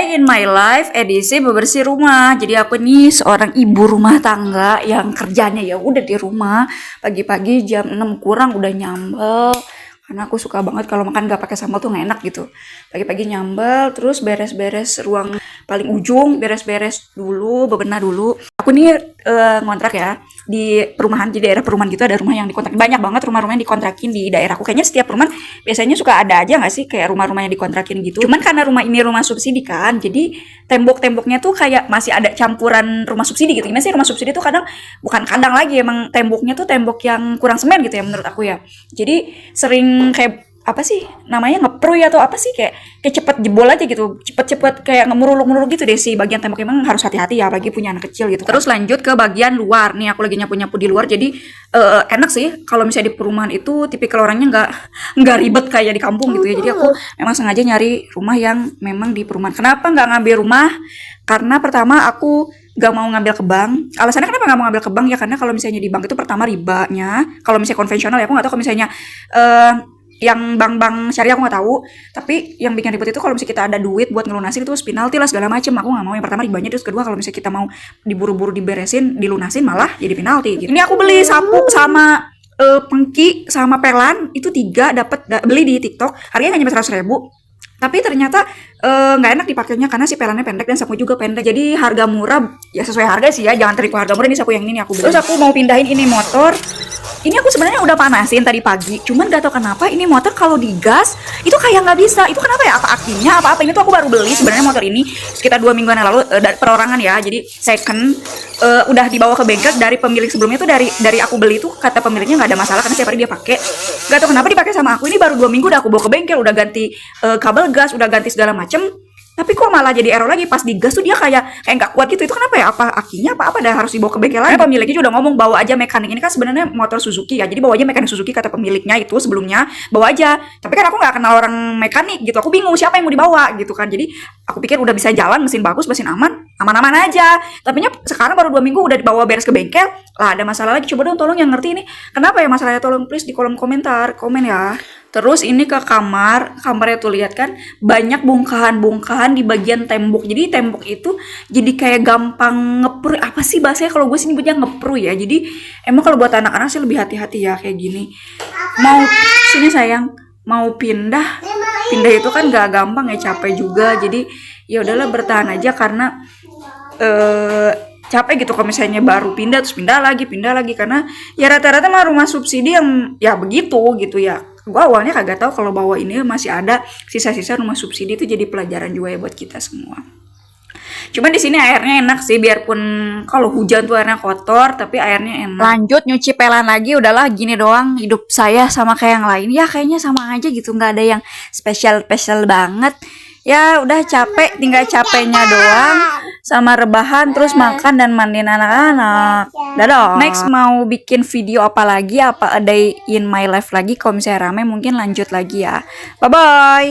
Day in my life edisi bebersih rumah. Jadi aku nih seorang ibu rumah tangga yang kerjanya ya udah di rumah. Pagi-pagi jam 6 kurang udah nyambel. Karena aku suka banget kalau makan gak pakai sambal tuh gak enak gitu. Pagi-pagi nyambel, terus beres-beres ruang paling ujung, beres-beres dulu, bebenah dulu. Aku nih ngontrak ya di perumahan, di daerah perumahan gitu ada rumah yang dikontrakin. Banyak banget rumah-rumah yang dikontrakin di daerahku. Kayaknya setiap perumahan biasanya suka ada aja gak sih kayak rumah-rumah yang dikontrakin gitu. Cuman karena rumah ini rumah subsidi kan, jadi tembok-temboknya tuh kayak masih ada campuran rumah subsidi gitu. Gimana sih rumah subsidi tuh kadang bukan kandang lagi, emang temboknya tuh tembok yang kurang semen gitu ya menurut aku ya. Jadi sering kayak apa sih namanya ngepru ya atau apa sih kayak cepet jebol aja gitu, cepet kayak ngemuruluk-muruluk gitu deh sih bagian tembok. Emang harus hati-hati ya bagi punya anak kecil gitu. Terus lanjut ke bagian luar nih, aku lagi nyapu-nyapu di luar. Jadi enak sih kalau misalnya di perumahan itu tipikal orangnya nggak ribet kayak di kampung gitu ya. Jadi aku memang sengaja nyari rumah yang memang di perumahan. Kenapa nggak ngambil rumah? Karena pertama aku gak mau ngambil ke bank. Alasannya kenapa gak mau ngambil ke bank ya karena kalau misalnya di bank itu pertama ribanya. Kalau misalnya konvensional ya aku nggak tahu, kalau misalnya yang bank-bank syariah aku nggak tahu, tapi yang bikin ribet itu kalau misalnya kita ada duit buat ngelunasin itu penalti lah segala macem. Aku nggak mau. Yang pertama ribanya, terus kedua kalau misalnya kita mau diburu-buru diberesin dilunasin malah jadi penalti gitu. Ini aku beli sapu sama pengki sama pelan itu 3 beli di TikTok, harganya hanya 100.000. Tapi ternyata nggak enak dipakainya karena si pelannya pendek dan sapu juga pendek. Jadi harga murah ya, sesuai harga sih ya, jangan terikut harga murah. Ini sapu yang ini aku beli. Terus aku mau pindahin ini motor. Ini aku sebenarnya udah panasin tadi pagi, cuman gak tau kenapa ini motor kalau digas itu kayak nggak bisa. Itu kenapa ya? Apa akinya? Apa ini tuh aku baru beli sebenarnya motor ini sekitar 2 mingguan yang lalu dari perorangan ya. Jadi second, udah dibawa ke bengkel dari pemilik sebelumnya tuh dari aku beli tuh kata pemiliknya nggak ada masalah karena setiap hari dia pakai. Gak tau kenapa dipakai sama aku. Ini baru 2 minggu udah aku bawa ke bengkel, udah ganti kabel gas, udah ganti segala macem. Tapi kok malah jadi error lagi pas digas tuh dia kayak nggak kuat gitu. Itu kenapa ya? Apa akinya apa dah harus dibawa ke bengkel lagi? Pemiliknya udah ngomong bawa aja mekanik. Ini kan sebenarnya motor Suzuki ya, jadi bawa aja mekanik Suzuki kata pemiliknya itu sebelumnya, bawa aja. Tapi kan aku nggak kenal orang mekanik gitu, aku bingung siapa yang mau dibawa gitu kan. Jadi aku pikir udah bisa jalan, mesin bagus, mesin aman-aman aja. Tapi sekarang baru 2 minggu udah dibawa beres ke bengkel lah, ada masalah lagi. Coba dong tolong yang ngerti ini kenapa ya masalahnya, tolong please di kolom komentar, komen ya. Terus ini ke kamarnya tuh lihat kan banyak bongkahan-bongkahan di bagian tembok. Jadi tembok itu jadi kayak gampang ngepru. Apa sih bahasanya kalau gue sih nyebutnya ngepru ya. Jadi emang kalau buat anak-anak sih lebih hati-hati ya kayak gini. Mau sini sayang, mau pindah itu kan gak gampang ya, capek juga. Jadi ya udahlah bertahan aja karena capek gitu kalau misalnya baru pindah terus pindah lagi karena ya rata-rata mah rumah subsidi yang ya begitu gitu ya. Gue awalnya kagak tahu kalau bahwa ini masih ada sisa-sisa rumah subsidi. Itu jadi pelajaran juga ya buat kita semua. Cuman di sini airnya enak sih, biarpun kalau hujan tuh airnya kotor tapi airnya enak. Lanjut nyuci pelan lagi, udahlah gini doang hidup saya sama kayak yang lain. Ya kayaknya sama aja gitu, nggak ada yang spesial banget. Ya udah capek, tinggal capeknya doang sama rebahan, terus makan dan mandiin anak-anak. Dadah. Next mau bikin video apa lagi, apa a day in my life lagi, kalau misalnya rame mungkin lanjut lagi ya. Bye bye.